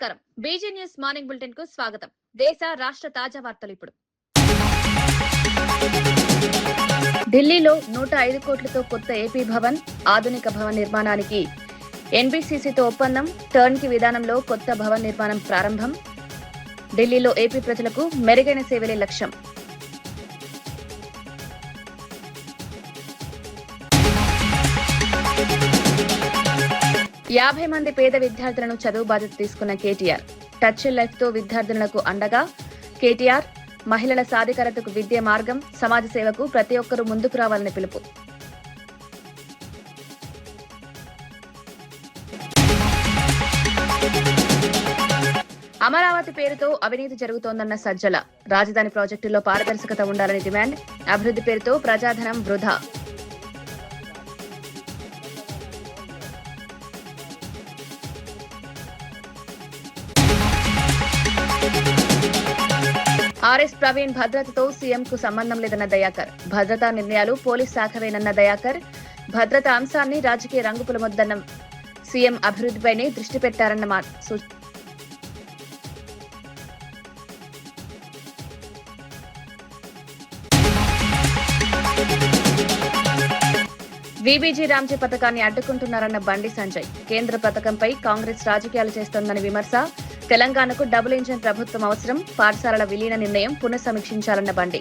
నమస్కారం. BG news morning bulletin కు స్వాగతం. దేశ రాష్ట్ర తాజా వార్తలు ఇప్పుడు. ఢిల్లీలో 105 కోట్లతో కొత్త ఏపీ భవన్, ఆధునిక భవన్ నిర్మాణానికి ఎన్బీసీసీతో ఒప్పందం. టర్న్కీ విధానంలో కొత్త భవన్ నిర్మాణం ప్రారంభం. ఢిల్లీలో ఏపీ ప్రజలకు మెరుగైన సేవలే లక్ష్యం. యాభై మంది పేద విద్యార్థులను చదువు బాధ్యత తీసుకున్న కేటీఆర్. టచ్ లైఫ్ తో విద్యార్థులకు అండగా కేటీఆర్. మహిళల సాధికారతకు విద్య మార్గం, సమాజ సేవకు ప్రతి ఒక్కరూ ముందుకు రావాలని పిలుపు. అమరావతి పేరుతో అవినీతి జరుగుతోందన్న సజ్జల. రాజధాని ప్రాజెక్టుల్లో పారదర్శకత ఉండాలని డిమాండ్. అభివృద్ధి పేరుతో ప్రజాధనం వృధా. ఆర్ఎస్ ప్రవీణ్ భద్రతతో సీఎంకు సంబంధం లేదన్న దయాకర్. భద్రతా నిర్ణయాలు పోలీస్ శాఖవేనన్న దయాకర్. భద్రతా అంశాన్ని రాజకీయ రంగు పులమొద్దన్న సీఎం. అభివృద్ధిపైనే దృష్టి పెట్టారన్న వీబీజీ రామ్జీ పథకాన్ని అడ్డుకుంటున్నారన్న బండి సంజయ్. కేంద్ర పథకంపై కాంగ్రెస్ రాజకీయాలు చేస్తోందని విమర్శ. తెలంగాణకు డబుల్ ఇంజిన్ ప్రభుత్వం అవసరం. పాఠశాలల విలీన నిర్ణయం పునఃసమీక్షించాలన్న బండి.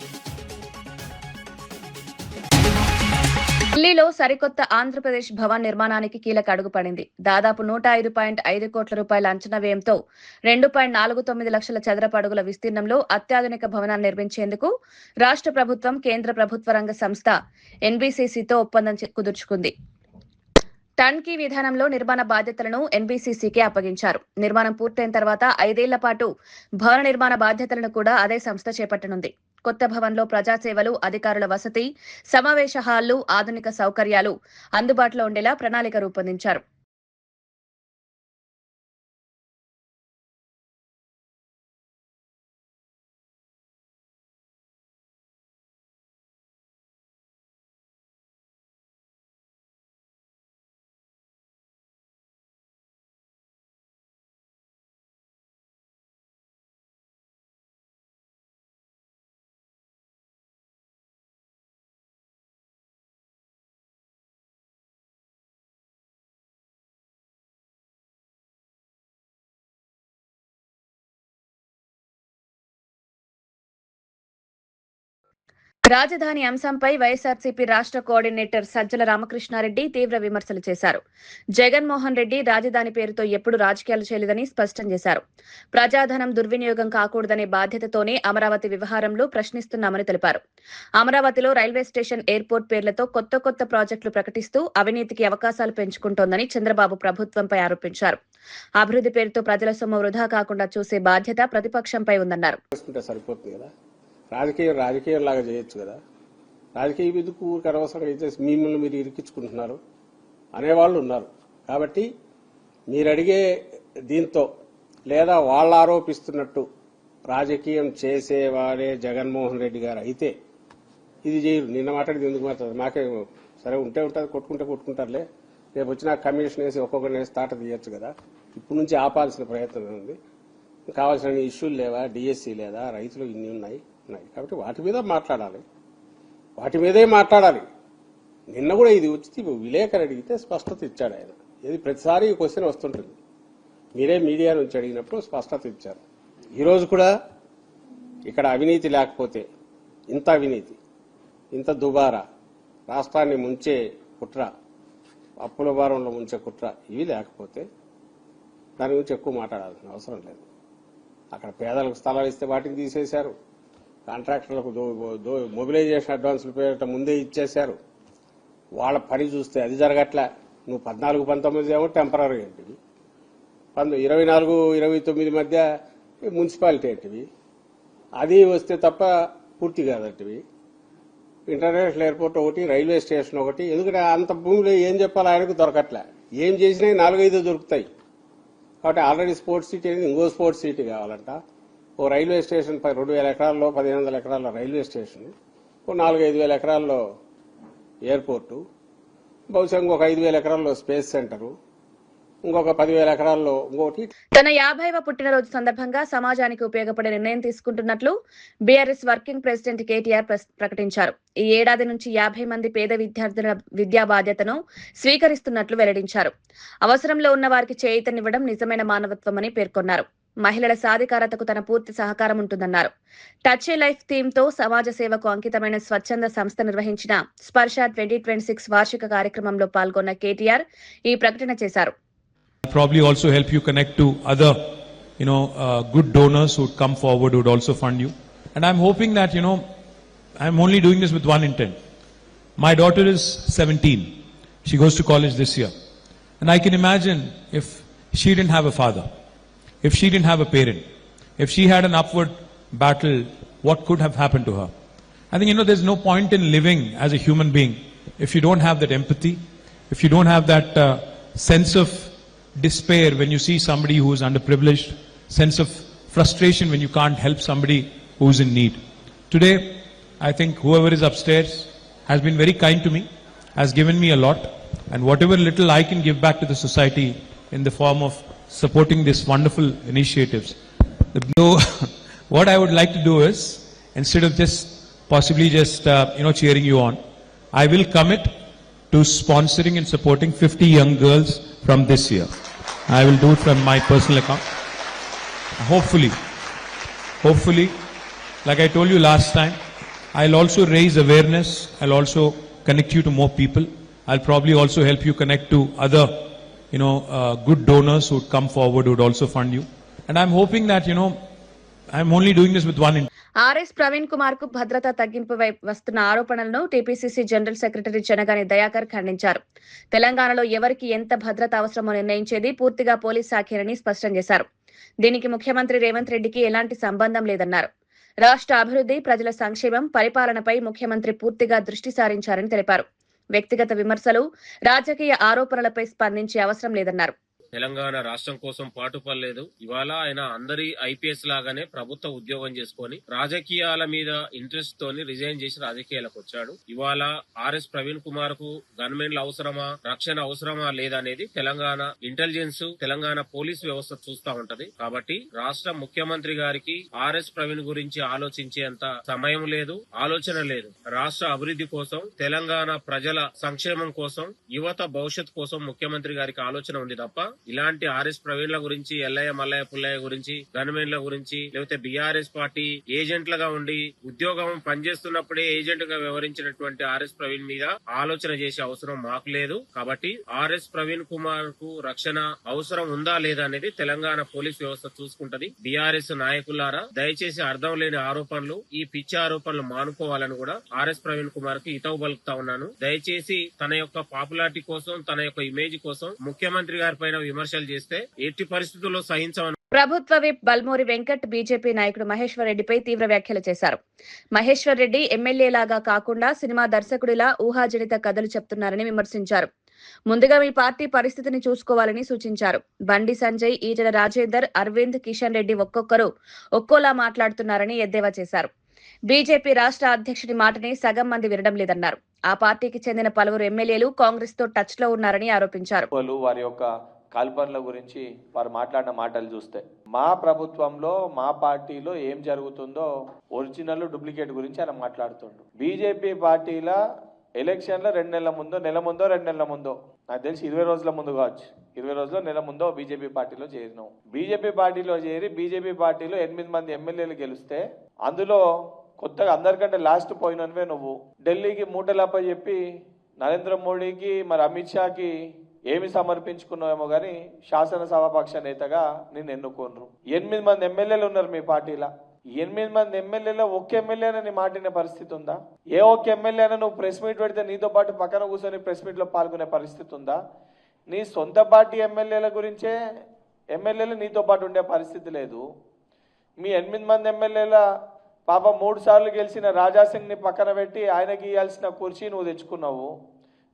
ఢిల్లీలో సరికొత్త ఆంధ్రప్రదేశ్ భవన్ నిర్మాణానికి కీలక అడుగు పడింది. దాదాపు 105.5 కోట్ల రూపాయల అంచనా వ్యయంతో 2.49 లక్షల చదరపు అడుగుల విస్తీర్ణంలో అత్యాధునిక భవనాన్ని నిర్మించేందుకు రాష్ట్ర ప్రభుత్వం, కేంద్ర ప్రభుత్వ రంగ సంస్థ ఎన్బీసీసీతో ఒప్పందం కుదుర్చుకుంది. టర్న్కీ విధానంలో నిర్మాణ బాధ్యతలను ఎన్బీసీసీకే అప్పగించారు. నిర్మాణం పూర్తయిన తర్వాత 5 ఏళ్ల పాటు భవన నిర్మాణ బాధ్యతలను కూడా అదే సంస్థ చేపట్టనుంది. కొత్త భవన్లో ప్రజాసేవలు, అధికారుల వసతి, సమావేశ హాళ్లు, ఆధునిక సౌకర్యాలు అందుబాటులో ఉండేలా ప్రణాళిక రూపొందించారు. రాజధాని అంశంపై వైఎస్ఆర్సీపీ రాష్ట్ర కోఆర్డినేటర్ సజ్జల రామకృష్ణారెడ్డి తీవ్ర విమర్శలు చేశారు. జగన్మోహన్ రెడ్డి రాజధాని పేరుతో ఎప్పుడు రాజకీయాలు చేయలేదని స్పష్టం చేశారు. ప్రజాధనం దుర్వినియోగం కాకూడదనే బాధ్యతతోనే అమరావతి వ్యవహారంలో ప్రశ్నిస్తున్నామని తెలిపారు. అమరావతిలో రైల్వే స్టేషన్, ఎయిర్పోర్ట్ పేర్లతో కొత్త ప్రాజెక్టులు ప్రకటిస్తూ అవినీతికి అవకాశాలు పెంచుకుంటోందని చంద్రబాబు ప్రభుత్వంపై ఆరోపించారు. అభివృద్ధి పేరుతో ప్రజల సొమ్ము వృధా కాకుండా చూసే బాధ్యత ప్రతిపక్షంపై ఉందన్నారు. రాజకీయం లాగా చేయొచ్చు కదా. రాజకీయ ఎందుకు అనవసరంగా అయితే మిమ్మల్ని మీరు ఇరికించుకుంటున్నారు అనేవాళ్ళు ఉన్నారు. కాబట్టి మీరు అడిగే దీంతో లేదా వాళ్ళు ఆరోపిస్తున్నట్టు రాజకీయం చేసేవాడే జగన్మోహన్ రెడ్డి గారు అయితే ఇది చేయరు. నిన్న మాట్లాడేది ఎందుకు మాట్లాడదు? మాకే సరే ఉంటే ఉంటుంది, కొట్టుకుంటారులే. రేపు వచ్చిన కమిషన్ వేసి ఒక్కొక్కరిని వేసి తాట తీయచ్చు కదా. ఇప్పటి నుంచి ఆపాల్సిన ప్రయత్నం ఉంది. కావాల్సిన ఇష్యూలు లేవా? డిఎస్సీ లేదా? రైతులు ఇన్ని ఉన్నాయి. కాబట్టి వాటి మీద మాట్లాడాలి, వాటి మీదే మాట్లాడాలి. నిన్న కూడా ఇది వచ్చి విలేకరు అడిగితే స్పష్టత ఇచ్చాడు ఆయన. ఇది ప్రతిసారి క్వశ్చన్ వస్తుంటుంది. మీరే మీడియా నుంచి అడిగినప్పుడు స్పష్టత ఇచ్చారు. ఈరోజు కూడా ఇక్కడ అవినీతి లేకపోతే, ఇంత అవినీతి, ఇంత దుబారా, రాష్ట్రాన్ని ముంచే కుట్ర, అప్పుల భారంలో ముంచే కుట్ర ఇవి లేకపోతే దాని గురించి ఎక్కువ మాట్లాడాల్సిన అవసరం లేదు. అక్కడ పేదలకు స్థలాలు ఇస్తే వాటిని తీసేశారు. కాంట్రాక్టర్లకు మొబిలైజేషన్ అడ్వాన్సుల పేరిట ముందే ఇచ్చేశారు. వాళ్ళ పని చూస్తే అది జరగట్లే. నువ్వు 14-19 ఏమో టెంపరీ ఏంటివి, 24-29 మధ్య మున్సిపాలిటీ ఏంటివి, అది వస్తే తప్ప పూర్తి కాదంటివి. ఇంటర్నేషనల్ ఎయిర్పోర్ట్ ఒకటి, రైల్వే స్టేషన్ ఒకటి. ఎందుకంటే అంత భూమిలో ఏం చెప్పాలి ఆయనకు దొరకట్లే. ఏం చేసినా 4-5 దొరుకుతాయి. కాబట్టి ఆల్రెడీ స్పోర్ట్స్ సిటీ అనేది ఇంకో స్పోర్ట్స్ సిటీ కావాలంట. ఓ రైల్వే స్టేషన్ 2,000 ఎకరాల్లో 1,500 ఎకరాల్లో రైల్వే స్టేషన్, ఓ 4-5 ఎకరాల్లో ఎయిర్పోర్టు, బహుశా ఇంకొక 5,000 ఎకరాల్లో స్పేస్ సెంటరు, ఇంకొక 10,000 ఎకరాల్లో ఇంకోటి. తన 50వ పుట్టినరోజు సందర్భంగా సమాజానికి ఉపయోగపడే నిర్ణయం తీసుకుంటున్నట్లు బీఆర్ఎస్ వర్కింగ్ ప్రెసిడెంట్ కేటీఆర్ ప్రకటించారు. ఈ ఏడాది నుంచి 50 మంది పేద విద్యార్థుల విద్యా బాధ్యతను స్వీకరిస్తున్నట్లు వెల్లడించారు. అవసరంలో ఉన్న వారికి చేయూతనివ్వడం నిజమైన మానవత్వమని పేర్కొన్నారు. మహిళల సాధికారతకు తన పూర్తి సహకారం ఉంటుందన్నారు. టచ్ ఏ లైఫ్ థీమ్ తో సమాజ సేవకు అంకితమైన స్వచ్ఛంద సంస్థ నిర్వహించిన స్పర్శ 2026 వార్షిక కార్యక్రమంలో పాల్గొన్న కేటీఆర్ ఈ ప్రకటన చేశారు. Probably also help you connect to other, good donors who would come forward, who would also fund you. And I'm hoping that, I'm only doing this with one intent. My daughter is 17. She goes to college this year. And I can imagine if she didn't have a father, if she didn't have a parent, if she had an upward battle, what could have happened to her? I think, there's no point in living as a human being if you don't have that empathy, if you don't have that sense of despair when you see somebody who is underprivileged, sense of frustration when you can't help somebody who is in need. Today, I think whoever is upstairs has been very kind to me, has given me a lot, and whatever little I can give back to the society in the form of supporting these wonderful initiatives. What I would like to do is, instead of possibly cheering you on, I will commit to sponsoring and supporting 50 young girls from this year. I will do it from my personal account. Hopefully, like I told you last time, I'll also raise awareness. I'll also connect you to more people. I'll probably also help you connect to other, good donors who would come forward, who would also fund you. And I'm hoping that, I'm only doing this with one intent. RS Praveen Kumar కు భద్రతా తగ్గింపుపై వస్తున్న ఆరోపణలను TPCC general secretary Chenagani Dayakar ఖండించారు. తెలంగాణలో ఎవరికి ఎంత భద్రత అవసరమో నిర్ణయించేది పూర్తిగా పోలీస్ శాఖేనని స్పష్టం చేశారు. దీనికి ముఖ్యమంత్రి రేవంత్ రెడ్డికి ఎలాంటి సంబంధం లేదన్నారు. రాష్ట్ర అభివృద్ధి, ప్రజల సంక్షేమం, పరిపాలనపై ముఖ్యమంత్రి పూర్తిగా దృష్టి సారించారని తెలిపారు. వ్యక్తిగత విమర్శలు, రాజకీయ ఆరోపణలపై స్పందించే అవసరం లేదన్నారు. తెలంగాణ రాష్ట్రం కోసం పాటుపడలేదు. ఇవాళ ఆయన అందరి ఐపీఎస్ లాగానే ప్రభుత్వ ఉద్యోగం చేసుకొని రాజకీయాల మీద ఇంట్రెస్ట్ తోని రిజైన్ చేసి రాజకీయాలకు వచ్చాడు. ఇవాళ ఆర్ఎస్ ప్రవీణ్ కుమార్ కు గన్మెన్ల అవసరమా, రక్షణ అవసరమా లేదనేది తెలంగాణ ఇంటెలిజెన్స్, తెలంగాణ పోలీస్ వ్యవస్థ చూస్తా ఉంటది. కాబట్టి రాష్ట్ర ముఖ్యమంత్రి గారికి ఆర్ఎస్ ప్రవీణ్ గురించి ఆలోచించేంత సమయం లేదు, ఆలోచన లేదు. రాష్ట్ర అభివృద్ధి కోసం, తెలంగాణ ప్రజల సంక్షేమం కోసం, యువత భవిష్యత్ కోసం ముఖ్యమంత్రి గారికి ఆలోచన ఉంది తప్ప ఇలాంటి ఆర్ఎస్ ప్రవీణ్ల గురించి, ఎల్లయ్య మల్లయ్య పుల్లయ్య గురించి, గన్మెన్ల గురించి, లేకపోతే బీఆర్ఎస్ పార్టీ ఏజెంట్లుగా ఉండి ఉద్యోగం పనిచేస్తున్నప్పుడే ఏజెంట్ గా వ్యవహరించినటువంటి ఆర్ఎస్ ప్రవీణ్ మీద ఆలోచన చేసే అవసరం మాకు లేదు. కాబట్టి ఆర్ఎస్ ప్రవీణ్ కుమార్ కు రక్షణ అవసరం ఉందా లేదా అనేది తెలంగాణ పోలీస్ వ్యవస్థ చూసుకుంటది. బీఆర్ఎస్ నాయకులారా, దయచేసి అర్థం లేని ఆరోపణలు, ఈ పిచ్చి ఆరోపణలు మానుకోవాలని కూడా ఆర్ఎస్ ప్రవీణ్ కుమార్ కి హితవు పలుకుతా ఉన్నాను. దయచేసి తన యొక్క పాపులారిటీ కోసం, తన యొక్క ఇమేజ్ కోసం ముఖ్యమంత్రి గారి పైన విమర్శలు చేస్తే ఎట్టి పరిస్థితుల్లో సహించమని ప్రభుత్వ విప్ బల్మూరి వెంకట్ బీజేపీ నాయకుడు మహేశ్వర్ రెడ్డిపై తీవ్ర వ్యాఖ్యలు చేశారు. మహేశ్వర్ రెడ్డి ఎమ్మెల్యేలాగా కాకుండా సినిమా దర్శకుడిలా ఊహాజనిత కథలు చెప్తున్నారని విమర్శించారు. ముందుగా మీ పార్టీ పరిస్థితిని చూసుకోవాలని సూచించారు. బండి సంజయ్, ఈటెల రాజేందర్, అరవింద్, కిషన్ రెడ్డి ఒక్కొక్కరు ఒక్కోలా మాట్లాడుతున్నారని ఎద్దేవా చేశారు. బీజేపీ రాష్ట్ర అధ్యక్షుడి మాటని సగం మంది వినడం లేదన్నారు. ఆ పార్టీకి చెందిన పలువురు ఎమ్మెల్యేలు కాంగ్రెస్ తో టచ్ లో ఉన్నారని ఆరోపించారు. వారి యొక్క కల్పనల గురించి వారు మాట్లాడిన మాటలు చూస్తే, మా ప్రభుత్వంలో, మా పార్టీలో ఏం జరుగుతుందో ఒరిజినల్, డూప్లికేట్ గురించి ఆయన మాట్లాడుతుండు. బీజేపీ పార్టీల ఎలక్షన్లో 2 నెలల ముందో, నెల ముందో, 2 నెలల ముందో, నాకు తెలిసి 20 రోజుల ముందు కావచ్చు, 20 రోజుల్లో, నెల ముందో బీజేపీ పార్టీలో చేరినాం. బీజేపీ పార్టీలో చేరి బీజేపీ పార్టీలో 8 మంది ఎమ్మెల్యేలు గెలిస్తే అందులో కొత్తగా అందరికంటే లాస్ట్ పోయినవే నువ్వు. ఢిల్లీకి మూటలప్ప చెప్పి నరేంద్ర మోడీకి, మరి అమిత్ షాకి ఏమి సమర్పించుకున్నావేమో కానీ శాసనసభాపక్ష నేతగా నేను ఎన్నుకోనరు. 8 మంది ఎమ్మెల్యేలు ఉన్నారు మీ పార్టీలో. 8 మంది ఎమ్మెల్యేలో ఒక్క ఎమ్మెల్యేనా నీ మాటినే పరిస్థితి ఉందా? ఏ ఒక్క ఎమ్మెల్యేనా నువ్వు ప్రెస్ మీట్ పెడితే నీతో పాటు పక్కన కూర్చొని ప్రెస్ మీట్లో పాల్గొనే పరిస్థితి ఉందా? నీ సొంత పార్టీ ఎమ్మెల్యేల గురించే ఎమ్మెల్యేలు నీతో పాటు ఉండే పరిస్థితి లేదు. మీ 8 మంది ఎమ్మెల్యేల పాప 3 సార్లు గెలిచిన రాజాసింగ్ని పక్కన పెట్టి ఆయనకి ఇవ్వాల్సిన కుర్చీ నువ్వు తెచ్చుకున్నావు.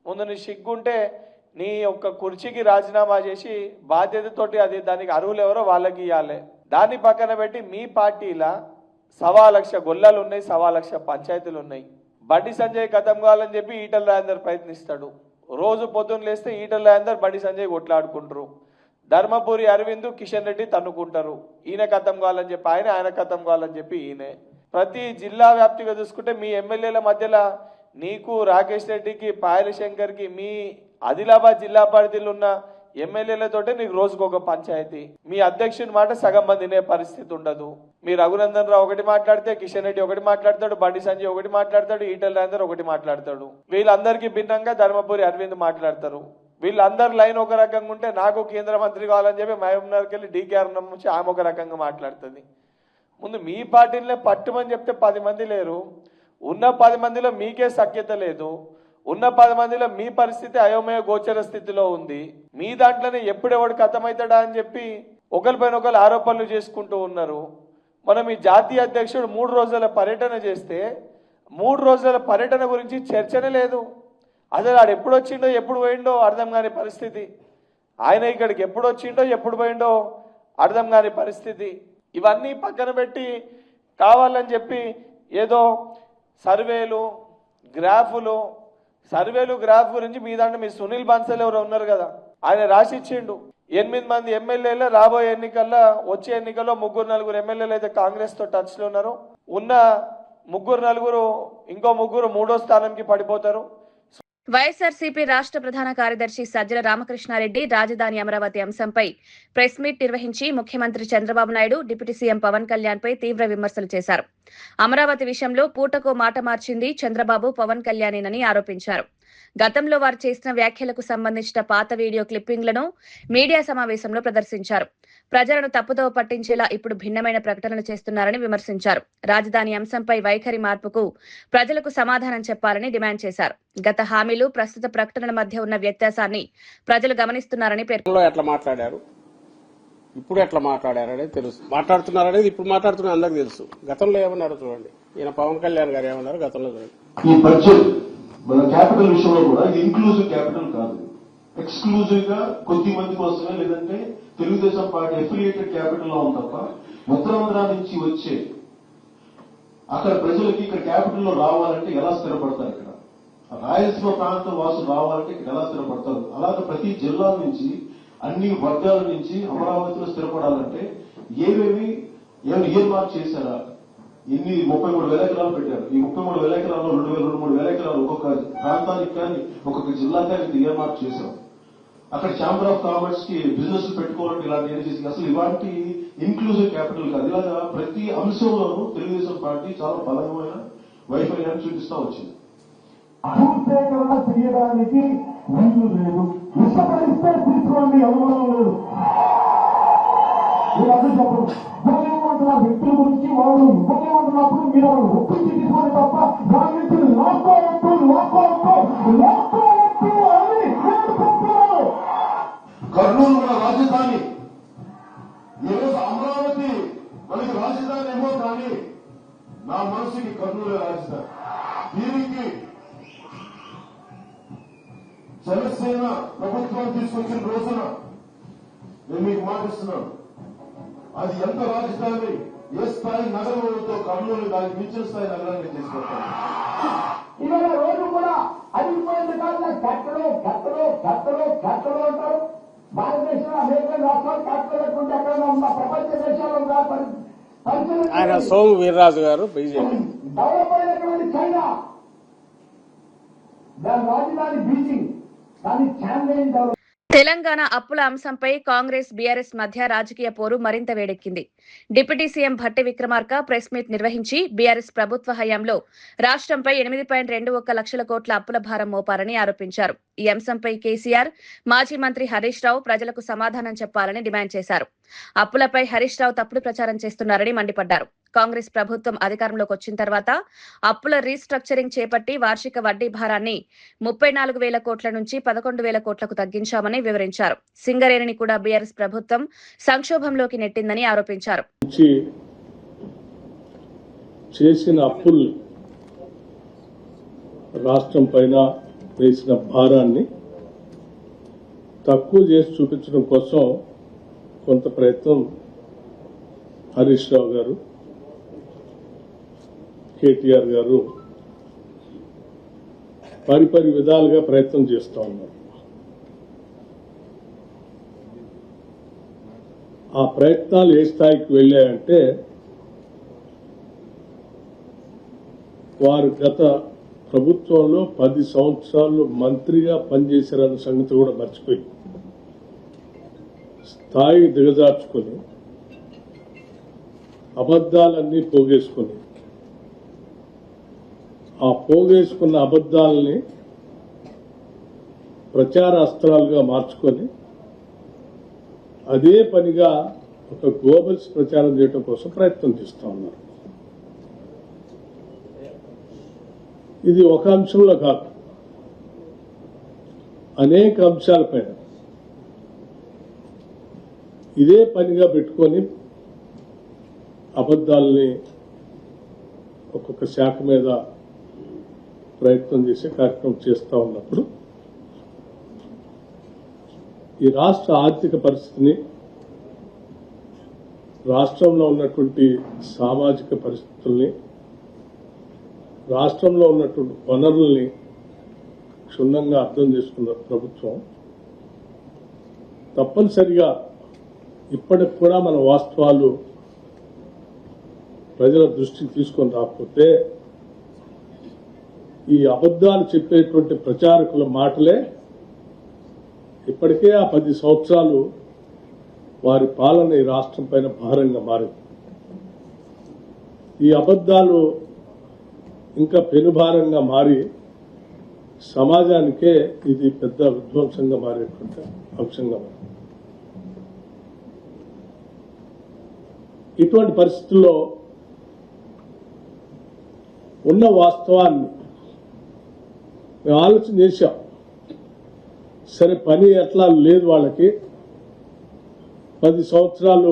ముందు నీ సిగ్గుంటే నీ యొక్క కుర్చీకి రాజీనామా చేసి బాధ్యతతోటి అది దానికి అర్హులు ఎవరో వాళ్ళకి ఇవ్వాలి. దాన్ని పక్కన పెట్టి మీ పార్టీలో 1,00,000 గొల్లాలు ఉన్నాయి, 1,00,000 పంచాయతీలు ఉన్నాయి. బండి సంజయ్ ఖతం కావాలని చెప్పి ఈటల రాజేందర్ ప్రయత్నిస్తాడు. రోజు పొద్దున్న లేస్తే ఈటల రాజేందర్, బండి సంజయ్ కొట్లాడుకుంటారు. ధర్మపురి అరవింద్ కిషన్ రెడ్డి తన్నుకుంటారు. ఈయన ఖతం కావాలని చెప్పి ఆయన ఖతం కావాలని చెప్పి ఈయనే. ప్రతి జిల్లా వ్యాప్తిగా చూసుకుంటే మీ ఎమ్మెల్యేల మధ్యలో నీకు రాకేష్ రెడ్డికి పాయల శంకర్కి మీ ఆదిలాబాద్ జిల్లా పరిధిలో ఉన్న ఎమ్మెల్యేలతోటే నీకు రోజుకు ఒక పంచాయతీ. మీ అధ్యక్షుని మాట సగం మంది వినే పరిస్థితి ఉండదు. మీ రఘునందన్ రావు ఒకటి మాట్లాడితే కిషన్ రెడ్డి ఒకటి మాట్లాడతాడు, బండి సంజయ్ ఒకటి మాట్లాడతాడు, ఈటల రాజేందర్ ఒకటి మాట్లాడతాడు. వీళ్ళందరికీ భిన్నంగా ధర్మపురి అరవింద్ మాట్లాడతారు. వీళ్ళందరి లైన్ ఒక రకంగా ఉంటే నాకు కేంద్ర మంత్రి కావాలని చెప్పి మహబూబ్నగర్కి వెళ్ళి డీకేఆర్ నుంచి ఆమె ఒక రకంగా మాట్లాడుతుంది. ముందు మీ పార్టీలనే పట్టుమని చెప్తే 10 మంది లేరు. ఉన్న 10 మందిలో మీకే సఖ్యత లేదు. ఉన్న 10 మందిలో మీ పరిస్థితి అయోమయ గోచర స్థితిలో ఉంది. మీ దాంట్లోనే ఎప్పుడెవడు కథమవుతాడా అని చెప్పి ఒకరిపైన ఒకరు ఆరోపణలు చేసుకుంటూ ఉన్నారు. మనం ఈ జాతీయ అధ్యక్షుడు 3 రోజుల పర్యటన చేస్తే 3 రోజుల పర్యటన గురించి చర్చనే లేదు. అసలు ఆడు ఎప్పుడు వచ్చిండో ఎప్పుడు పోయిండో అర్థం కాని పరిస్థితి. ఆయన ఇక్కడికి ఎప్పుడు వచ్చిండో ఎప్పుడు పోయిండో అర్థం కాని పరిస్థితి. ఇవన్నీ పక్కన పెట్టి కావాలని చెప్పి ఏదో సర్వేలు గ్రాఫ్ గురించి మీ దాంట్లో మీ సునీల్ బన్సల్ ఎవరు ఉన్నారు కదా, ఆయన రాసిచ్చిండు. 8 మంది ఎమ్మెల్యేలు రాబోయే ఎన్నికల్లో వచ్చే ఎన్నికల్లో 3-4 ఎమ్మెల్యేలు అయితే కాంగ్రెస్ తో టచ్ లో ఉన్నారు. ఉన్న 3-4 ఇంకో 3 మూడో స్థానంకి పడిపోతారు. వైఎస్ఆర్సీపీ రాష్ట్ర ప్రధాన కార్యదర్శి సజ్జల రామకృష్ణారెడ్డి రాజధాని అమరావతి అంశంపై ప్రెస్ మీట్ నిర్వహించి ముఖ్యమంత్రి చంద్రబాబు నాయుడు, డిప్యూటీ సీఎం పవన్ కళ్యాణ్ పై తీవ్ర విమర్శలు చేశారు. అమరావతి విషయంలో పూటకో మాట మార్చింది చంద్రబాబు, పవన్ కళ్యాణేనని ఆరోపించారు. గతంలో వారు చేసిన వ్యాఖ్యలకు సంబంధించిన పాత వీడియో క్లిప్పింగ్లను మీడియా సమావేశంలో ప్రదర్శించారు. ప్రజలను తప్పుదోవ పట్టించేలా ఇప్పుడు భిన్నమైన ప్రకటనలు చేస్తున్నారని విమర్శించారు. రాజధాని అంశంపై వైఖరి మార్పుకు ప్రజలకు సమాధానం చెప్పాలని డిమాండ్ చేశారు. గత హామీలు, ప్రస్తుత ప్రకటనల మధ్య ఉన్న వ్యత్యాసాన్ని ప్రజలు గమనిస్తున్నారని పేర్కొన్నారు. ఎట్లా మాట్లాడారు, ఇప్పుడు ఎట్లా మాట్లాడారు అనేది తెలుసు. మాట్లాడుతున్నారనేది ఇప్పుడు మాట్లాడుతున్నారు అందరికి తెలుసు. గతంలో ఏమన్నారు చూడండి. ఈయన పవన్ కళ్యాణ్ గారు ఏమన్నారు గతంలో చూడండి. ఈ బడ్జెట్ మన క్యాపిటల్ విషయంలో కూడా ఇంక్లూజివ్ క్యాపిటల్ కాదు, ఎక్స్క్లూజివ్ గా కొద్ది మంది కోసమే, లేదంటే తెలుగుదేశం పార్టీ అఫిలియేటెడ్ క్యాపిటల్ లో ఉంది తప్ప ఉత్తరాంధ్ర నుంచి వచ్చే అక్కడ ప్రజలకి ఇక్కడ క్యాపిటల్ లో రావాలంటే ఎలా స్థిరపడతారు, ఇక్కడ రాయలసీమ ప్రాంత వాసులు రావాలంటే ఇక్కడ ఎలా స్థిరపడతారు. అలాగే ప్రతి జిల్లా నుంచి అన్ని వర్గాల నుంచి అమరావతిలో స్థిరపడాలంటే ఏమేమి ఇయర్ మార్క్ చేశారా, ఇన్ని 33,000 ఎకరాలు పెట్టారు. ఈ 33,000 ఎకరాల్లో 2,000-3,000 ఎకరాలు ఒక్కొక్క ప్రాంతానికి కానీ ఒక్కొక్క జిల్లాకి కానీ ఇయర్ మార్క్ చేశాం. అక్కడ ఛాంబర్ ఆఫ్ కామర్స్ కి బిజినెస్ పెట్టుకోవాలంటే ఇలాంటి ఏం చేసి అసలు ఇలాంటి ఇన్క్లూజివ్ క్యాపిటల్ కాదు. ఇలాగా ప్రతి అంశంలోనూ తెలుగుదేశం పార్టీ చాలా బలమైన వైఫల్యాన్ని చూపిస్తా వచ్చింది. భూసేకరణ చేయడానికి వీలు లేదు. ఇష్టపడిస్తే తీసుకోండి, అనుమానం లేదు. మీరందరూ చెప్పండి. ఇవ్వలేమంటున్న వ్యక్తుల గురించి వాళ్ళు ఇవ్వలేమంటున్నప్పుడు మీరు ఒప్పించి తీసుకోండి తప్ప వాళ్ళ నుంచి లాక్కోవద్దు అని చెప్తున్నారు. కర్నూలు మన రాజధాని, ఈరోజు అమరావతి మనకి రాజధాని ఏమో కానీ నా మనసుకి కర్నూలు రాజధాని. దీనికి జనసేన ప్రభుత్వం తీసుకొచ్చిన రోజున నేను మీకు మాటిస్తున్నాను, అది ఎంత రాజధాని, ఏ స్థాయి నగరంతో కర్నూలు దానికి మించిన స్థాయి నగరాన్ని తీసుకొస్తాను. ఇవాళ రోజు కూడా అడిగిపోయిన కాలంలో గట్టలు అంటారు. భారతదేశంలో అనేక రాష్ట్రాలు క్యాపిటల్ లేకుండా ఎక్కడ ఉన్న ప్రపంచ దేశాల్లో ఆయన సోము వీర్రాజు గారు బీజేపీ. డెవలప్ అయినటువంటి చైనా, దాని రాజధాని బీజింగ్, దాని చాంగ్లైన్ డెవలప్. తెలంగాణ అప్పుల అంశంపై కాంగ్రెస్, బీఆర్ఎస్ మధ్య రాజకీయ పోరు మరింత వేడెక్కింది. Deputy CM Bhatti Vikramarka press meet నిర్వహించి బీఆర్ఎస్ ప్రభుత్వ హయాంలో రాష్ట్రంపై 8.21 లక్షల కోట్ల అప్పుల భారం మోపారని ఆరోపించారు. ఈ అంశంపై కేసీఆర్, మాజీ మంత్రి హరీష్ రావు ప్రజలకు సమాధానం చెప్పాలని డిమాండ్ చేశారు. అప్పులపై హరీష్ రావు తప్పుడు ప్రచారం చేస్తున్నారని మండిపడ్డారు. కాంగ్రెస్ ప్రభుత్వం అధికారంలోకి వచ్చిన తర్వాత అప్పుల రీస్ట్రక్చరింగ్ చేపట్టి వార్షిక వడ్డీ భారాన్ని 34,000 కోట్ల నుంచి 11,000 కోట్లకు తగ్గించామని వివరించారు. సింగరేణిని కూడా బీఆర్ఎస్ ప్రభుత్వం సంక్షోభంలోకి నెట్టిందని ఆరోపించారు. చేసిన అప్పులు రాష్ట్రం పైన వేసిన భారాన్ని తక్కువ చేసి చూపించడం కోసం కొంత ప్రయత్నం హరీష్ రావు గారు, కేటీఆర్ గారు పరి విధాలుగా ప్రయత్నం చేస్తూ ఉన్నారు. ఆ ప్రయత్నాలు ఏ స్థాయికి వెళ్ళాయంటే వారు గత ప్రభుత్వంలో 10 సంవత్సరాలు మంత్రిగా పనిచేశారన్న సంగతి కూడా మర్చిపోయి స్థాయి దిగజార్చుకొని అబద్ధాలన్నీ పోగేసుకొని ఆ పోగేసుకున్న అబద్ధాలని ప్రచార అస్త్రాలుగా మార్చుకొని అదే పనిగా ఒక గ్లోబల్స్ ప్రచారం చేయడం కోసం ప్రయత్నం చేస్తూ ఉన్నారు. ఇది ఒక అంశంలో కాదు, అనేక అంశాలపైన ఇదే పనిగా పెట్టుకొని అబద్ధాలని ఒక్కొక్క శాఖ మీద ప్రయత్నం చేసే కార్యక్రమం చేస్తూ ఉన్నప్పుడు ఈ రాష్ట్ర ఆర్థిక పరిస్థితిని, రాష్ట్రంలో ఉన్నటువంటి సామాజిక పరిస్థితుల్ని, రాష్ట్రంలో ఉన్నటువంటి వనరుల్ని క్షుణ్ణంగా అర్థం చేసుకున్న ప్రభుత్వం తప్పనిసరిగా ఇప్పటికి కూడా మన వాస్తవాలు ప్రజల దృష్టికి తీసుకొని రాకపోతే ఈ అబద్ధాలు చెప్పేటువంటి ప్రచారకుల మాటలే ఇప్పటికే ఆ 10 సంవత్సరాలు వారి పాలన ఈ రాష్ట్రం పైన భారంగా మారింది. ఈ అబద్ధాలు ఇంకా పెనుభారంగా మారి సమాజానికే ఇది పెద్ద విధ్వంసంగా మారేటువంటి అంశంగా మారింది. ఇటువంటి పరిస్థితుల్లో ఉన్న వాస్తవాన్ని మేము ఆలోచన చేశాం. సరే, పని ఎట్లా లేదు వాళ్ళకి, 10 సంవత్సరాలు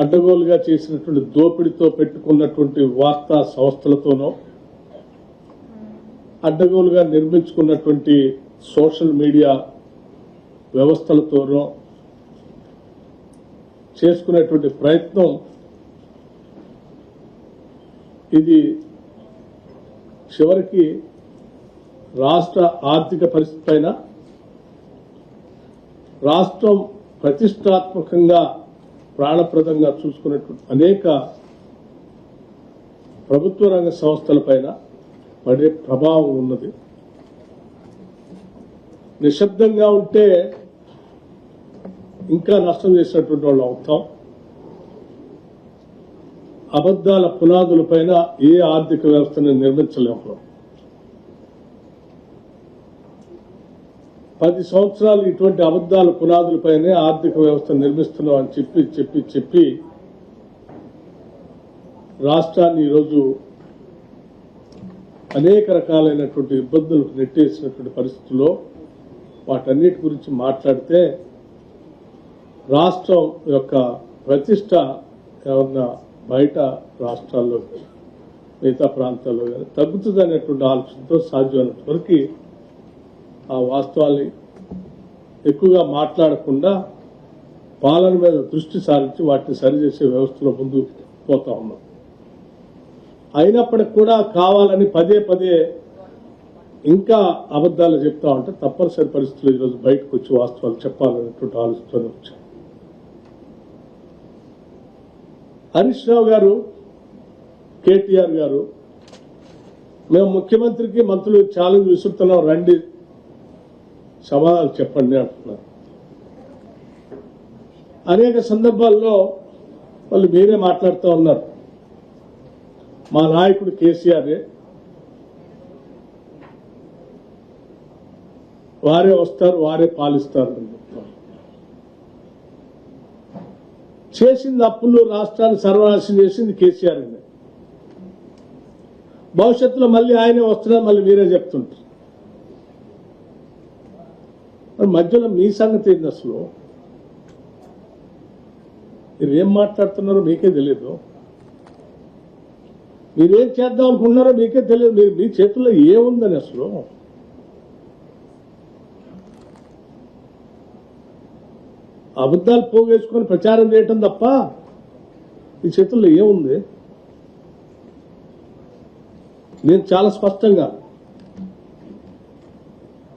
అడ్డగోలుగా చేసినటువంటి దోపిడీతో పెట్టుకున్నటువంటి వార్తా సంస్థలతోనో, అడ్డగోలుగా నిర్మించుకున్నటువంటి సోషల్ మీడియా వ్యవస్థలతోనో చేసుకునేటువంటి ప్రయత్నం ఇది చివరికి రాష్ట్ర ఆర్థిక పరిస్థితి పైన, రాష్ట్రం ప్రతిష్టాత్మకంగా ప్రాణప్రదంగా చూసుకున్నటువంటి అనేక ప్రభుత్వ రంగ సంస్థలపైన పడే ప్రభావం ఉన్నది. నిశ్శబ్దంగా ఉంటే ఇంకా నష్టం చేసినటువంటి వాళ్ళు అవుతాం. అబద్దాల పునాదులపైన ఏ ఆర్థిక వ్యవస్థను నిర్మించలేము. 10 సంవత్సరాలు ఇటువంటి అబద్దాల పునాదులపైనే ఆర్థిక వ్యవస్థ నిర్మిస్తున్నాం అని చెప్పి రాష్ట్రాన్ని ఈరోజు అనేక రకాలైనటువంటి ఇబ్బందులు నెట్టేసినటువంటి పరిస్థితుల్లో వాటన్నిటి గురించి మాట్లాడితే రాష్ట్రం యొక్క ప్రతిష్ట ఏమన్నా బయట రాష్ట్రాల్లో మిగతా ప్రాంతాల్లో కానీ తగ్గుతుంది అనేటువంటి ఆలోచనతో సాధ్యమైనంత వరకు ఆ వాస్తవాల్ని ఎక్కువగా మాట్లాడకుండా పాలన మీద దృష్టి సారించి వాటిని సరిచేసే వ్యవస్థలో ముందు పోతా ఉన్నాం. అయినప్పటికి కూడా కావాలని పదే ఇంకా అబద్దాలు చెప్తా ఉంటే తప్పనిసరి పరిస్థితుల్లో ఈరోజు బయటకు వచ్చి వాస్తవాలు చెప్పాలనేటువంటి ఆలోచనతో వచ్చాం. హరీష్ రావు గారు, కేటీఆర్ గారు, మేము ముఖ్యమంత్రికి మంత్రులు ఛాలెంజ్ విసురుతున్నాం, రండి సమాధానం చెప్పండి అంటున్నారు. అనేక సందర్భాల్లో వాళ్ళు మీరే మాట్లాడుతూ ఉన్నారు, మా నాయకుడు కేసీఆరే, వారే వస్తారు, వారే పాలిస్తారు అని చెప్తారు. చేసింది అప్పులు, రాష్ట్రాన్ని సర్వనాశనం చేసింది కేసీఆర్ అండి. భవిష్యత్తులో మళ్ళీ ఆయనే వస్తున్నారు, మళ్ళీ మీరే చెప్తుంటారు. మరి మధ్యలో మీ సంగతి ఏంది? అసలు మీరు ఏం మాట్లాడుతున్నారో మీకే తెలియదు, మీరేం చేద్దాం అనుకుంటున్నారో మీకే తెలియదు. మీరు మీ చేతుల్లో ఏముందని అసలు అబద్ధాలు పోగేసుకొని ప్రచారం చేయటం తప్ప మీ చేతుల్లో ఏముంది? నేను చాలా స్పష్టంగా,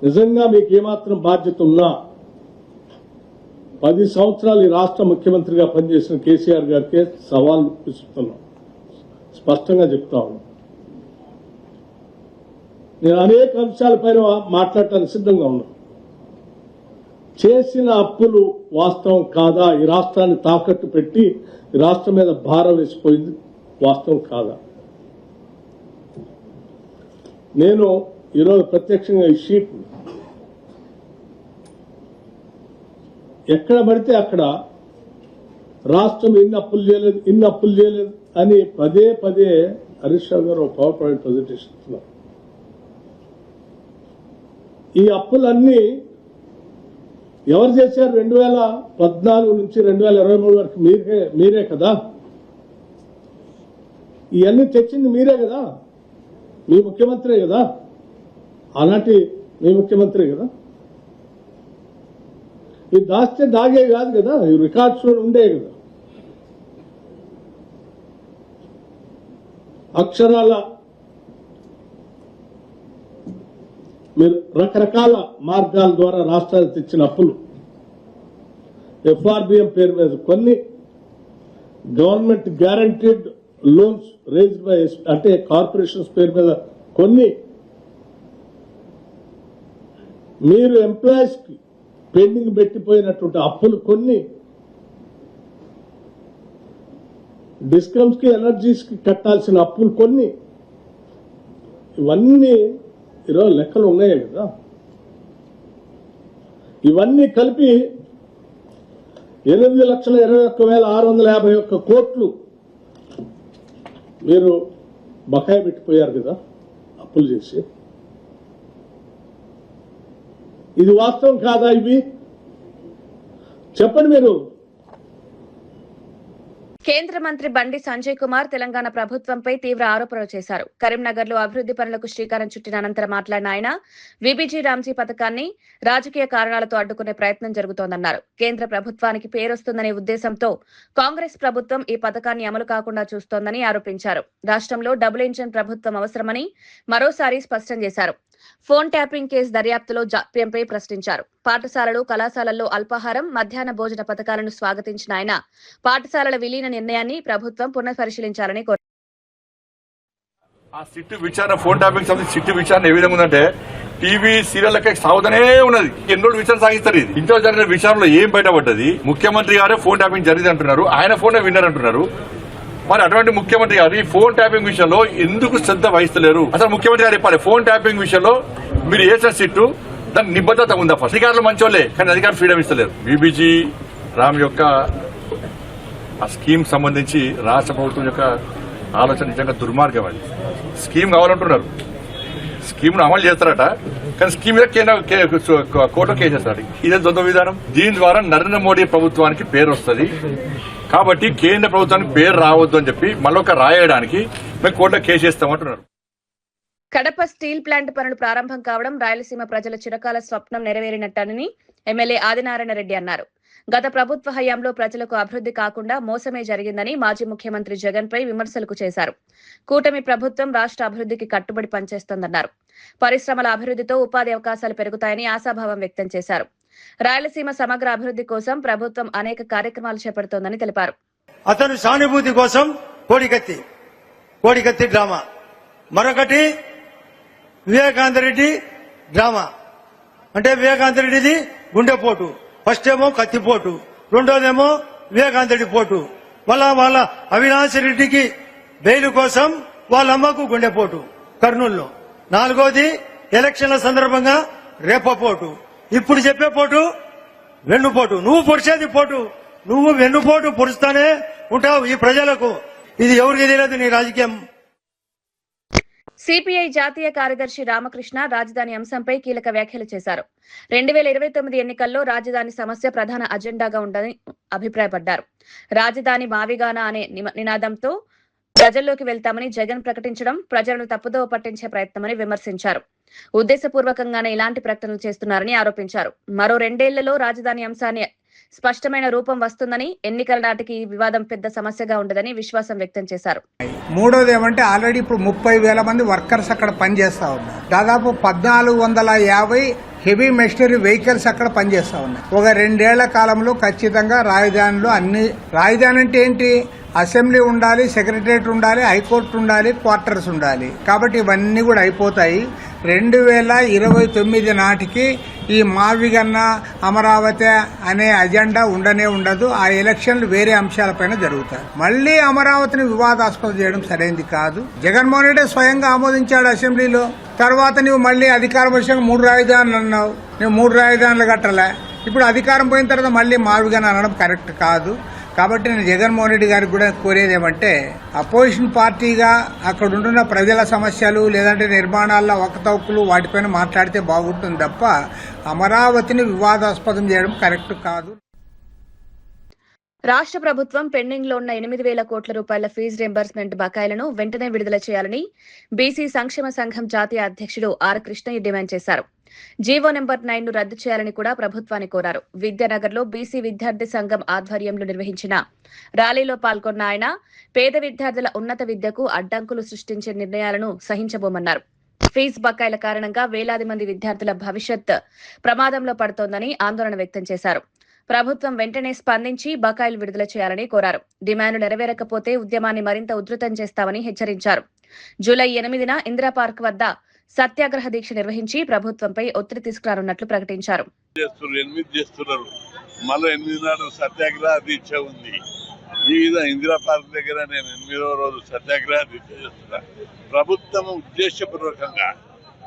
నిజంగా మీకు ఏమాత్రం బాధ్యత ఉన్నా 10 సంవత్సరాలు ఈ రాష్ట్ర ముఖ్యమంత్రిగా పనిచేసిన కేసీఆర్ గారికి సవాల్ విసురుతున్నాం, స్పష్టంగా చెప్తా ఉన్నాం. నేను అనేక అంశాలపైన మాట్లాడటానికి సిద్ధంగా ఉన్నాను. చేసిన అప్పులు వాస్తవం కాదా? ఈ రాష్ట్రాన్ని తాకట్టు పెట్టి ఈ రాష్ట్రం మీద భారం వేసిపోయింది వాస్తవం కాదా? నేను ఈరోజు ప్రత్యక్షంగా ఈ షీట్ ఎక్కడ పడితే అక్కడ రాష్ట్రం ఇన్ని అప్పులు చేయలేదు అని పదే పదే హరీష్ రావు గారు పవర్ పాయింట్ ప్రజెంటేషన్ ఇస్తున్నారు. ఈ అప్పులన్నీ ఎవరు చేశారు? 2014 నుంచి 2023 వరకు మీరే కదా. ఇవన్నీ తెచ్చింది మీరే కదా, మీ ముఖ్యమంత్రే కదా, అలాంటి మీ ముఖ్యమంత్రే కదా. ఇవి దాస్తే దాగే కాదు కదా, ఈ రికార్డ్స్ ఉండే కదా. అక్షరాల మీరు రకరకాల మార్గాల ద్వారా రాష్ట్రాలు తెచ్చిన అప్పులు, ఎఫ్ఆర్బిఎం పేరు మీద కొన్ని, government guaranteed loans raised by అంటే కార్పొరేషన్స్ పేరు మీద కొన్ని, మీరు ఎంప్లాయీస్ కి పెండింగ్ పెట్టిపోయినటువంటి అప్పులు కొన్ని, డిస్కమ్స్ కి ఎనర్జీస్ కి కట్టాల్సిన అప్పులు కొన్ని, ఇవన్నీ ఈరోజు లెక్కలు ఉన్నాయి కదా. ఇవన్నీ కలిపి 8,21,651 కోట్లు మీరు బకాయి పెట్టిపోయారు కదా అప్పులు చేసి. ఇది వాస్తవం కాదా? ఇవి చెప్పండి మీరు. కేంద్ర మంత్రి బండి సంజయ్ కుమార్ తెలంగాణ ప్రభుత్వంపై తీవ్ర ఆరోపణలు చేశారు. కరీంనగర్ లో అభివృద్ధి పనులకు శ్రీకారం చుట్టిన అనంతరం మాట్లాడిన ఆయన విబిజీ రామ్జీ పథకాన్ని రాజకీయ కారణాలతో అడ్డుకునే ప్రయత్నం జరుగుతోందన్నారు. కేంద్ర ప్రభుత్వానికి పేరొస్తుందనే ఉద్దేశంతో కాంగ్రెస్ ప్రభుత్వం ఈ పథకాన్ని అమలు కాకుండా చూస్తోందని ఆరోపించారు. రాష్ట్రంలో డబుల్ ఇంజన్ ప్రభుత్వం అవసరమని మరోసారి స్పష్టం చేశారు. ఫోన్ ట్యాపింగ్ కేసు దర్యాప్తులో జాప్యంపై ప్రశ్నించారు. పాఠశాలలు, కళాశాలల్లో అల్పాహారం, మధ్యాహ్న భోజన పథకాలను స్వాగతించిన ఆయన పాఠశాలల విలీన నిర్ణయాన్ని ప్రభుత్వం పునఃపరిశీలించాలని కోరారు. ఆ సిట్టు విచారణ, ఫోన్ ట్యాపింగ్ సంబంధించి సిట్టు విచారణ ఏ విధంగా ఉందంటే టీవీ సీరియల్లకే సాగుతూనే ఉన్నది. ఎన్ని రోజులు విచారణ సాగిస్తారు? ఇది ఇంట్లో జరిగిన విచారణలో ఏం బయటపడ్డది? ముఖ్యమంత్రి గారే ఫోన్ ట్యాపింగ్ జరిగింది అంటున్నారు, ఆయన ఫోన్ విన్నర్ అంటున్నారు. మరి అటువంటి ముఖ్యమంత్రి గారు ఈ ఫోన్ ట్యాపింగ్ విషయంలో ఎందుకు శ్రద్ధ వహిస్తలేరు? అసలు ముఖ్యమంత్రి గారు చెప్పాలి, ఫోన్ ట్యాపింగ్ విషయంలో మీరు వేసిన సిట్టు దాని నిబద్ధత ఉందా? ఫస్ట్ అధికారులు మంచోళ్లే, కానీ అధికారులు ఫ్రీడమ్ ఇస్తలేరు. బీబీజీ రామ్ యొక్క ఆ స్కీమ్ సంబంధించి రాష్ట్ర ప్రభుత్వం యొక్క ఆలోచన నిజంగా దుర్మార్గం. అది స్కీమ్ కావాలంటున్నారు, స్కీమ్ ను అమలు చేస్తారట, కానీ స్కీమ్ మీద కోర్టులో కేసేస్తాడు. ఇదే ద్వంద్వ విధానం. దీని ద్వారా నరేంద్ర మోడీ ప్రభుత్వానికి పేరు వస్తుంది కాబట్టి కేంద్ర ప్రభుత్వానికి పేరు రావద్దు అని చెప్పి మళ్ళొక రాయడానికి మేము కోర్టులో కేసు చేస్తామంటున్నారు. కడప స్టీల్ ప్లాంట్ పనులు ప్రారంభం కావడం రాయలసీమ ప్రజల చిరకాల స్వప్నం నెరవేరినట్టని ఎమ్మెల్యే ఆదినారాయణ రెడ్డి అన్నారు. గత ప్రభుత్వ హయాంలో ప్రజలకు అభివృద్ధి కాకుండా మోసమే జరిగిందని మాజీ ముఖ్యమంత్రి జగన్ పై విమర్శలకు చేశారు. కూటమి ప్రభుత్వం రాష్ట్ర అభివృద్ధికి కట్టుబడి పనిచేస్తోందన్నారు. పరిశ్రమల అభివృద్ధితో ఉపాధి అవకాశాలు పెరుగుతాయని ఆశాభావం వ్యక్తం చేశారు. రాయలసీమ సమగ్ర అభివృద్ధి కోసం ప్రభుత్వం అనేక కార్యక్రమాలు చేపడుతోందని తెలిపారు. అతను సానుభూతి కోసం కోడికత్తి డ్రామా, మరొకటి వివేకానంద రెడ్డి డ్రామా. అంటే వివేకానంద రెడ్డిది గుండెపోటు, ఫస్ట్ ఏమో కత్తిపోటు, రెండోదేమో వివేకానంద రెడ్డి పోటు, వాళ్ళ అవినాష్ రెడ్డికి బెయిల్ కోసం వాళ్ళ అమ్మకు గుండెపోటు కర్నూలులో, నాలుగోది ఎలక్షన్ల సందర్భంగా రేపపోటు, ఇప్పుడు చెప్పే పోటు వెన్నుపోటు. నువ్వు పొడిచేది పోటు, నువ్వు వెన్నుపోటు పొడుస్తానే ఉంటావు ఈ ప్రజలకు. ఇది ఎవరికి తెలియదు నీ రాజకీయం. సిపిఐ జాతీయ కార్యదర్శి రామకృష్ణ రాజధాని అంశంపై కీలక వ్యాఖ్యలు చేశారు. 2029 ఎన్నికల్లో రాజధాని సమస్య ప్రధాన అజెండాగా ఉందని అభిప్రాయపడ్డారు. రాజధాని మావిగానా అనే నినాదంతో ప్రజల్లోకి వెళ్తామని జగన్ ప్రకటించడం ప్రజలను తప్పుదోవ పట్టించే ప్రయత్నమని విమర్శించారు. ఉద్దేశపూర్వకంగానే ఇలాంటి ప్రకటనలు చేస్తున్నారని ఆరోపించారు. మరో 2 ఏళ్లలో రాజధాని అంశాన్ని స్పష్టమైన రూపం వస్తుందని, ఎన్నికల నాటికి ఈ వివాదం పెద్ద సమస్యగా ఉండదని విశ్వాసం వ్యక్తం చేశారు. మూడోది ఏమంటే ఆల్రెడీ ఇప్పుడు 30,000 మంది వర్కర్స్ అక్కడ పనిచేస్తా ఉన్నారు. దాదాపు 1450 హెవీ మెషినరీ వెహికల్స్ అక్కడ పనిచేస్తా ఉన్నాయి. ఒక 2 ఏళ్ల కాలంలో ఖచ్చితంగా రాజధానిలో రాజధాని అంటే ఏంటి, అసెంబ్లీ ఉండాలి, సెక్రటరియట్ ఉండాలి, హైకోర్టు ఉండాలి, క్వార్టర్స్ ఉండాలి. కాబట్టి ఇవన్నీ కూడా అయిపోతాయి. 2029 నాటికి ఈ మావిగన్న అమరావతి అనే అజెండా ఉండనే ఉండదు. ఆ ఎలక్షన్లు వేరే అంశాలపైన జరుగుతాయి. మళ్లీ అమరావతిని వివాదాస్పదం చేయడం సరైనది కాదు. జగన్మోహన్ రెడ్డి స్వయంగా ఆమోదించాడు అసెంబ్లీలో. తర్వాత నువ్వు మళ్లీ అధికారం వచ్చాక 3 రాజధానులు అన్నావు. నువ్వు 3 రాజధానులు కట్టలే. ఇప్పుడు అధికారం పోయిన తర్వాత మళ్లీ మావిగన్న అనడం కరెక్ట్ కాదు. కాబట్టి నేను జగన్మోహన్ రెడ్డి గారికి కూడా కోరేది ఏమంటే, అపోజిషన్ పార్టీగా అక్కడ ఉంటున్న ప్రజల సమస్యలు లేదంటే నిర్మాణాల అవకతవకలు వాటిపైన మాట్లాడితే బాగుంటుంది తప్ప అమరావతిని వివాదాస్పదం చేయడం కరెక్ట్ కాదు. రాష్ట్ర ప్రభుత్వం పెండింగ్ లో ఉన్న 8,000 కోట్ల రూపాయల ఫీజు రింబర్స్మెంట్ బకాయిలను వెంటనే విడుదల చేయాలని బీసీ సంక్షేమ సంఘం జాతీయ అధ్యక్షుడు ఆర్ కృష్ణయ్య డిమాండ్ చేశారు. జీవో నెంబర్ 9 ను రద్దు చేయాలని కూడా ప్రభుత్వాన్ని కోరారు. విద్యానగర్లో బీసీ విద్యార్థి సంఘం ఆధ్వర్యంలో నిర్వహించిన ర్యాలీలో పాల్గొన్న ఆయన పేద విద్యార్థుల ఉన్నత విద్యకు అడ్డంకులు సృష్టించే నిర్ణయాలను సహించబోమన్నారు. ఫీజు బకాయిల కారణంగా వేలాది మంది విద్యార్థుల భవిష్యత్ ప్రమాదంలో పడుతోందని ఆందోళన వ్యక్తం చేశారు. ప్రభుత్వం వెంటనే స్పందించి బకాయిలు విడుదల చేయాలని కోరారు. డిమాండ్లు నెరవేరకపోతే ఉద్యమాన్ని మరింత ఉధృతం చేస్తామని హెచ్చరించారు. జూలై 8న ఇందిరా పార్క్ వద్ద సత్యాగ్రహ దీక్ష నిర్వహించి ప్రభుత్వంపై ఒత్తిడి తీసుకురానున్నట్లు ప్రకటించారు. సత్యాగ్రహ దీక్ష ఉంది. ఈ విధంగా ఇందిరా పార్క్ దగ్గర నేను 8వ రోజు సత్యాగ్రహ దీక్ష చేస్తున్నా. ప్రభుత్వం ఉద్దేశపూర్వకంగా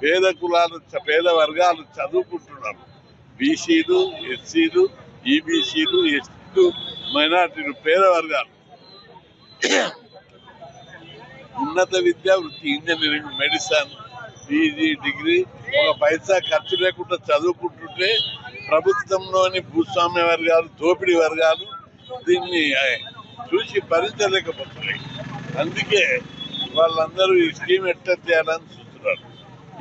పేద కులాలు, పేద వర్గాలు చదువుకుంటున్నారు. బీసీలు, ఎస్సీలు, ఈబీసీలు, ఎస్టీలు, మైనార్టీలు, పేద వర్గాలు ఉన్నత విద్య, వృత్తి, ఇంజనీరింగ్, మెడిసిన్, పీజీ, డిగ్రీ ఒక పైసా ఖర్చు లేకుండా చదువుకుంటుంటే ప్రభుత్వంలోని భూస్వామ్య వర్గాలు, దోపిడీ వర్గాలు దీన్ని చూసి భరించలేకపోతున్నాయి. అందుకే వాళ్ళందరూ ఈ స్కీమ్ ఎట్లా చేయాలని చూస్తున్నారు.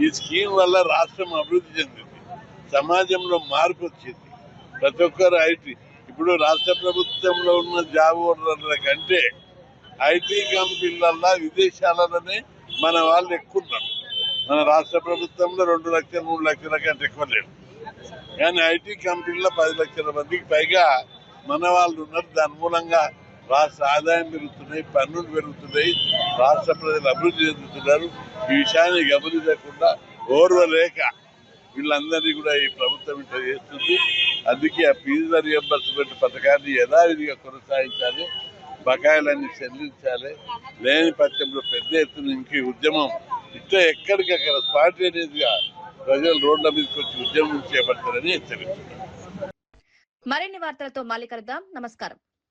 ఈ స్కీమ్ వల్ల రాష్ట్రం అభివృద్ధి చెందింది, సమాజంలో మార్పు వచ్చింది. ప్రతి ఒక్కరు ఐటీ, ఇప్పుడు రాష్ట్ర ప్రభుత్వంలో ఉన్న జాబ్ హోల్డర్ల కంటే ఐటీ కంపెనీలల్లో విదేశాలలోనే మన వాళ్ళు ఎక్కువ ఉన్నారు. మన రాష్ట్ర ప్రభుత్వంలో 2 లక్షలు 3 లక్షల కంటే ఎక్కువ లేరు. కానీ ఐటీ కంపెనీలో 10 లక్షల మందికి పైగా మన వాళ్ళు ఉన్నారు. దాని మూలంగా రాష్ట్ర ఆదాయం పెరుగుతున్నాయి, పన్నులు పెరుగుతున్నాయి, రాష్ట్ర ప్రజలు అభివృద్ధి చెందుతున్నారు. ఈ విషయాన్ని గమనించకుండా ఓర్వలేక వీళ్ళందరినీ కూడా ఈ ప్రభుత్వం ఇంత చేస్తుంది. అందుకే ఆ ఫీజు రీయింబర్స్మెంట్ పథకాన్ని యథావిధిగా కొనసాగించాలి, బకాయిలన్నీ చెల్లించాలి. లేని పక్షంలో పెద్ద ఎత్తున ఇంక ఉద్యమం ఇట్లా ఎక్కడికక్కడ స్పాంటేనియస్గా ప్రజలు రోడ్ల మీదకి వచ్చి ఉద్యమం చేపడతారని హెచ్చరిస్తున్నారు. మరిన్ని వార్తలతో మళ్ళీ కలుద్దాం. నమస్కారం.